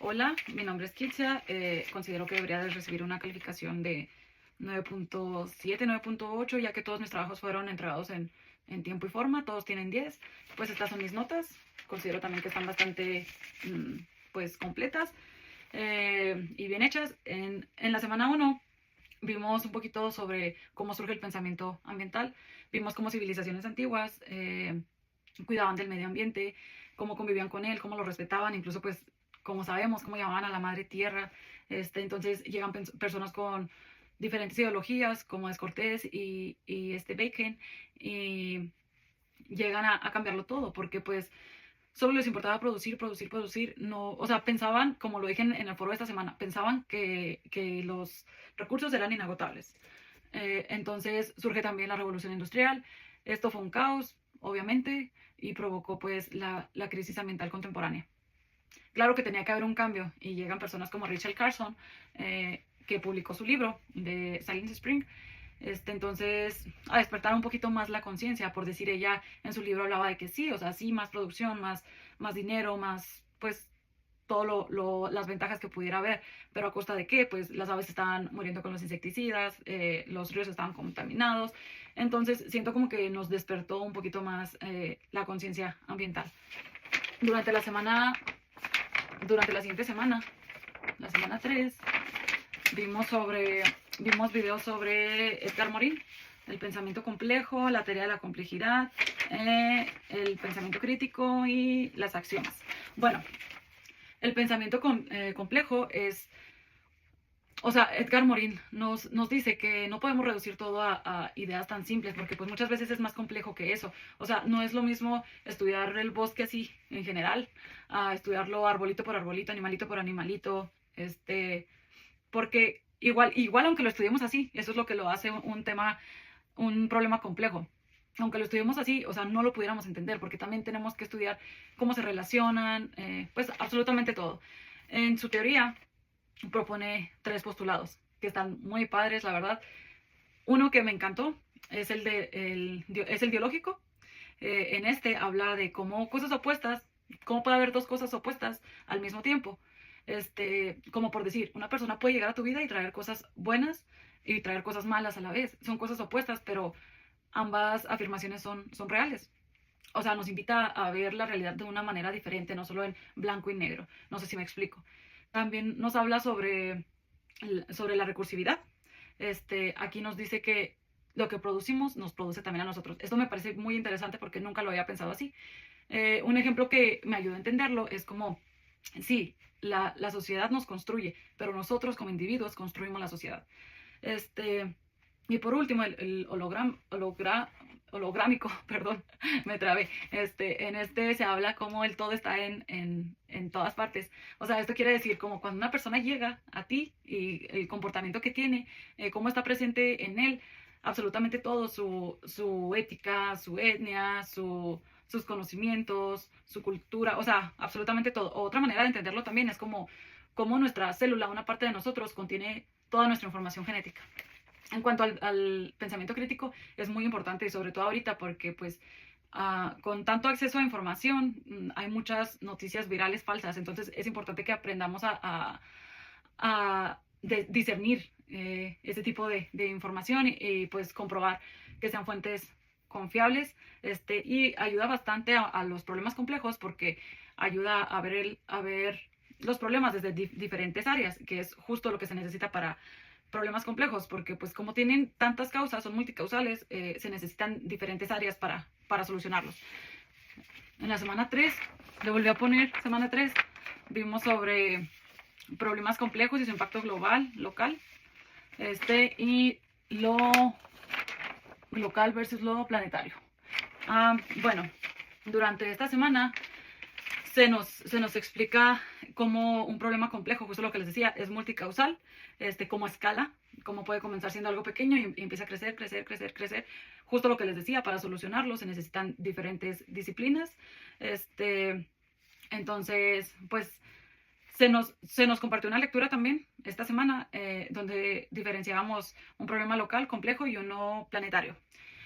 Hola, mi nombre es Kitsia. Considero que debería de recibir una calificación de 9.7, 9.8, ya que todos mis trabajos fueron entregados en tiempo y forma. Todos tienen 10. Pues estas son mis notas. Considero también que están bastante pues completas y bien hechas. En la semana 1 vimos un poquito sobre cómo surge el pensamiento ambiental. Vimos cómo civilizaciones antiguas cuidaban del medio ambiente, cómo convivían con él, cómo lo respetaban, incluso pues como sabemos, cómo llamaban a la madre tierra. Entonces llegan personas con diferentes ideologías, como es Cortés y Bacon, y llegan a cambiarlo todo, porque pues solo les importaba producir, producir, producir. No, o sea, pensaban, como lo dije en el foro de esta semana, pensaban que los recursos eran inagotables. Entonces surge también la revolución industrial. Esto fue un caos, obviamente, y provocó pues la crisis ambiental contemporánea. Claro que tenía que haber un cambio y llegan personas como Rachel Carson, que publicó su libro de Silent Spring. Entonces, a despertar un poquito más la conciencia, por decir, ella en su libro hablaba de que sí, o sea, sí, más producción, más dinero, más, pues, todo las ventajas que pudiera haber, pero a costa de qué, pues las aves estaban muriendo con los insecticidas, los ríos estaban contaminados. Entonces siento como que nos despertó un poquito más la conciencia ambiental. Durante la semana, durante la siguiente semana, la semana 3, vimos videos sobre Edgar Morin, el pensamiento complejo, la teoría de la complejidad, el pensamiento crítico y las axiomas. Bueno, el pensamiento complejo es, o sea, Edgar Morin nos dice que no podemos reducir todo a ideas tan simples, porque pues muchas veces es más complejo que eso. O sea, no es lo mismo estudiar el bosque así en general, a estudiarlo arbolito por arbolito, animalito por animalito, porque igual aunque lo estudiemos así, eso es lo que lo hace un tema, un problema complejo. Aunque lo estudiemos así, o sea, no lo pudiéramos entender, porque también tenemos que estudiar cómo se relacionan, pues absolutamente todo. En su teoría propone 3 postulados que están muy padres, la verdad. Uno que me encantó es es el biológico. En habla de cómo cosas opuestas, cómo puede haber dos cosas opuestas al mismo tiempo. Como por decir, una persona puede llegar a tu vida y traer cosas buenas y traer cosas malas a la vez. Son cosas opuestas, pero ambas afirmaciones son reales. O sea, nos invita a ver la realidad de una manera diferente, no solo en blanco y negro. No sé si me explico. También nos habla sobre la recursividad. Aquí nos dice que lo que producimos nos produce también a nosotros. Esto me parece muy interesante porque nunca lo había pensado así. Un ejemplo que me ayuda a entenderlo es como, sí, la sociedad nos construye, pero nosotros como individuos construimos la sociedad. Y por último, el holográmico, perdón, me trabé. Se habla como el todo está en todas partes. O sea, esto quiere decir como cuando una persona llega a ti y el comportamiento que tiene, cómo está presente en él, absolutamente todo, su ética, su etnia, sus conocimientos, su cultura, o sea, absolutamente todo. Otra manera de entenderlo también es como nuestra célula, una parte de nosotros, contiene toda nuestra información genética. En cuanto al pensamiento crítico, es muy importante, y sobre todo ahorita, porque pues con tanto acceso a información, hay muchas noticias virales falsas. Entonces es importante que aprendamos a discernir ese tipo de información y pues comprobar que sean fuentes confiables. Y ayuda bastante a los problemas complejos, porque ayuda a ver los problemas desde diferentes áreas, que es justo lo que se necesita para problemas complejos, porque pues como tienen tantas causas, son multicausales, se necesitan diferentes áreas para solucionarlos. En la semana 3, le volví a poner semana 3, vimos sobre problemas complejos y su impacto global, local, y lo local versus lo planetario. Bueno, durante esta semana se nos explica cómo un problema complejo, justo lo que les decía, es multicausal, cómo escala, cómo puede comenzar siendo algo pequeño y empieza a crecer, crecer, crecer, crecer. Justo lo que les decía, para solucionarlo se necesitan diferentes disciplinas. Entonces, pues se nos compartió una lectura también esta semana donde diferenciábamos un problema local complejo y uno planetario.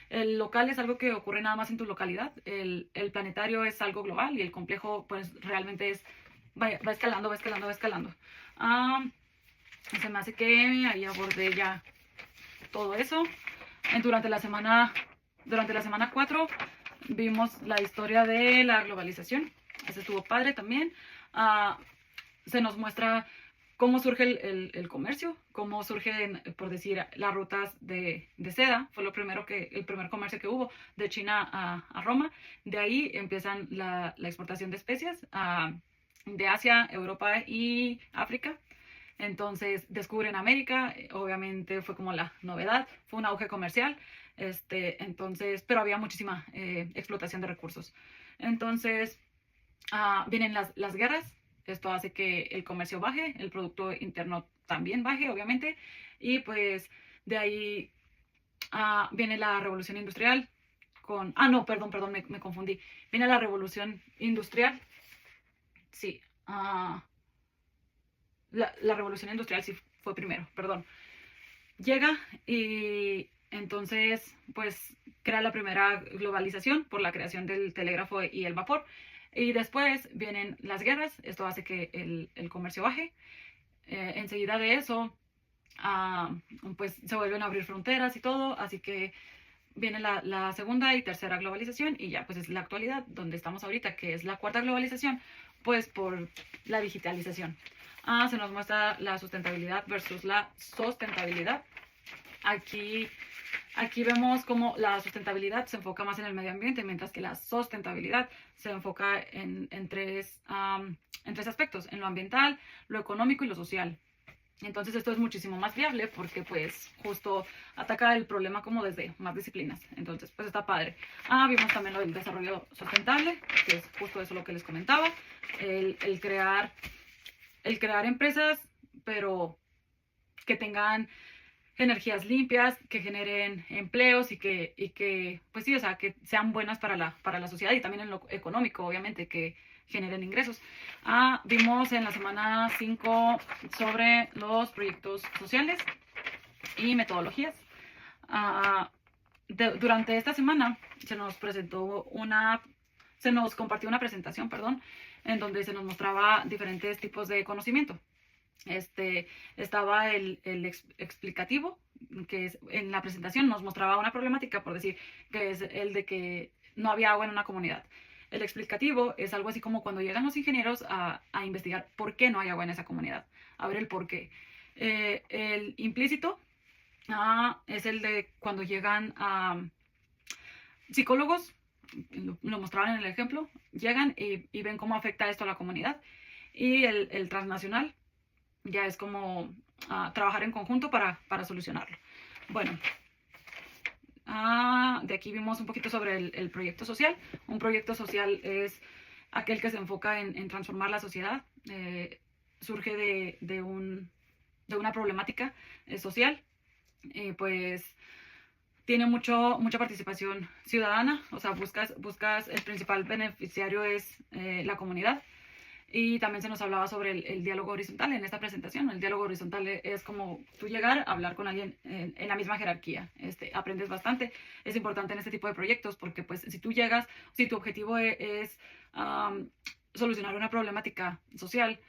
El local es algo que ocurre nada más en tu localidad, el planetario es algo global y el complejo pues realmente es va escalando, va escalando, va escalando. Ah, se me hace que ahí abordé ya todo eso. Durante la semana 4 vimos la historia de la globalización. Ese estuvo padre también. Se nos muestra cómo surge el comercio, cómo surgen, por decir, las rutas de seda. Fue el primer comercio que hubo de China a Roma. De ahí empiezan la exportación de especias de Asia, Europa y África. Entonces descubren América, obviamente fue como la novedad, fue un auge comercial, entonces, pero había muchísima explotación de recursos. Entonces vienen las guerras, esto hace que el comercio baje, el Producto Interno también baje, obviamente, y pues de ahí viene la Revolución Industrial no, perdón, me confundí. Viene la Revolución Industrial, sí, la Revolución Industrial sí fue primero, perdón. Llega y entonces pues crea la primera globalización por la creación del telégrafo y el vapor. Y después vienen las guerras, esto hace que el comercio baje. Enseguida de eso, pues se vuelven a abrir fronteras y todo, así que viene la segunda y tercera globalización y ya pues es la actualidad donde estamos ahorita, que es la cuarta globalización, pues por la digitalización. Se nos muestra la sustentabilidad versus la sostenibilidad. Aquí vemos cómo la sustentabilidad se enfoca más en el medio ambiente, mientras que la sustentabilidad se enfoca en tres aspectos, en lo ambiental, lo económico y lo social. Entonces esto es muchísimo más viable porque pues justo ataca el problema como desde más disciplinas. Entonces pues está padre. Vimos también lo del desarrollo sustentable, que es justo eso lo que les comentaba. El crear empresas, pero que tengan energías limpias, que generen empleos y que pues sí, o sea, que sean buenas para la sociedad y también en lo económico, obviamente, que generen ingresos. Vimos en la semana 5 sobre los proyectos sociales y metodologías. Durante esta semana se nos compartió una presentación, perdón, en donde se nos mostraba diferentes tipos de conocimiento. Estaba el explicativo, que es, en la presentación nos mostraba una problemática, por decir, que es el de que no había agua en una comunidad. El explicativo es algo así como cuando llegan los ingenieros a investigar por qué no hay agua en esa comunidad, a ver el por qué. El implícito es el de cuando llegan psicólogos, lo mostraban en el ejemplo, llegan y ven cómo afecta esto a la comunidad. Y el transnacional ya es como trabajar en conjunto para solucionarlo. Bueno, de aquí vimos un poquito sobre el proyecto social. Un proyecto social es aquel que se enfoca en transformar la sociedad. Surge de una problemática social. Pues tiene mucha participación ciudadana. O sea, buscas el principal beneficiario es la comunidad. Y también se nos hablaba sobre el diálogo horizontal en esta presentación. El diálogo horizontal es como tú llegar a hablar con alguien en la misma jerarquía. Aprendes bastante. Es importante en este tipo de proyectos porque pues si tu objetivo es solucionar una problemática social,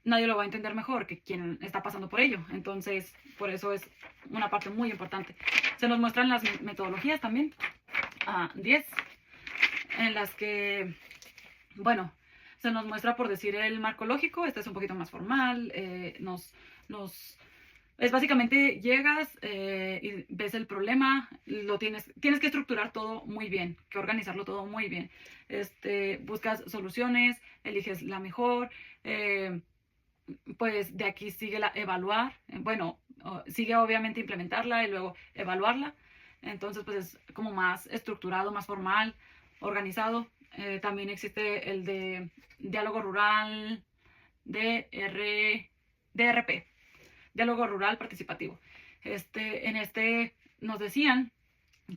nadie lo va a entender mejor que quien está pasando por ello. Entonces, por eso es una parte muy importante. Se nos muestran las metodologías también, 10, en las que, bueno, se nos muestra, por decir, el marco lógico. Este es un poquito más formal. Es básicamente llegas y ves el problema, tienes que estructurar todo muy bien, que organizarlo todo muy bien. Buscas soluciones, eliges la mejor. Pues de aquí sigue evaluar. Sigue obviamente implementarla y luego evaluarla. Entonces, pues es como más estructurado, más formal, organizado. También existe el de diálogo rural, DRP, diálogo rural participativo. En nos decían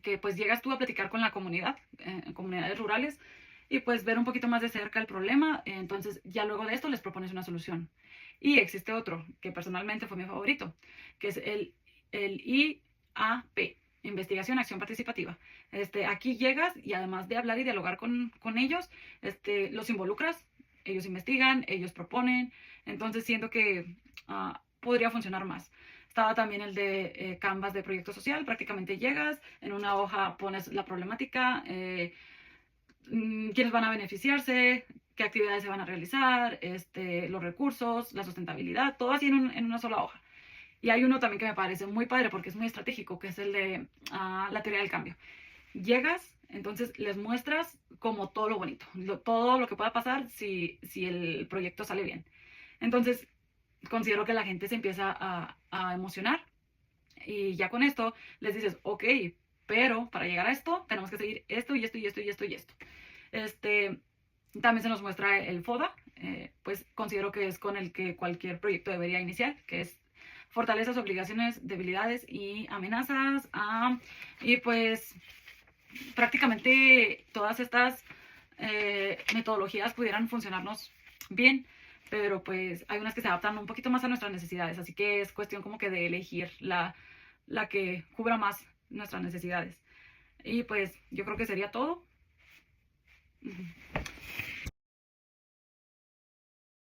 que pues llegas tú a platicar con la comunidad, comunidades rurales, y pues ver un poquito más de cerca el problema. Entonces ya luego de esto les propones una solución. Y existe otro que personalmente fue mi favorito, que es el IAP, Investigación, Acción Participativa. Aquí llegas y además de hablar y dialogar con ellos, los involucras ellos investigan, ellos proponen, entonces siento que podría funcionar más. Estaba también el de Canvas de proyecto social, prácticamente llegas, en una hoja pones la problemática, quiénes van a beneficiarse, qué actividades se van a realizar, los recursos, la sustentabilidad, todo así en una sola hoja. Y hay uno también que me parece muy padre porque es muy estratégico, que es el de la teoría del cambio. Llegas, entonces les muestras como todo lo bonito, todo lo que pueda pasar si el proyecto sale bien. Entonces, considero que la gente se empieza a emocionar y ya con esto les dices, ok, pero para llegar a esto tenemos que seguir esto y esto y esto y esto y esto. También se nos muestra el FODA, pues considero que es con el que cualquier proyecto debería iniciar, que es fortalezas, obligaciones, debilidades y amenazas. Y pues prácticamente todas estas metodologías pudieran funcionarnos bien, pero pues hay unas que se adaptan un poquito más a nuestras necesidades, así que es cuestión como que de elegir la que cubra más nuestras necesidades. Y pues yo creo que sería todo.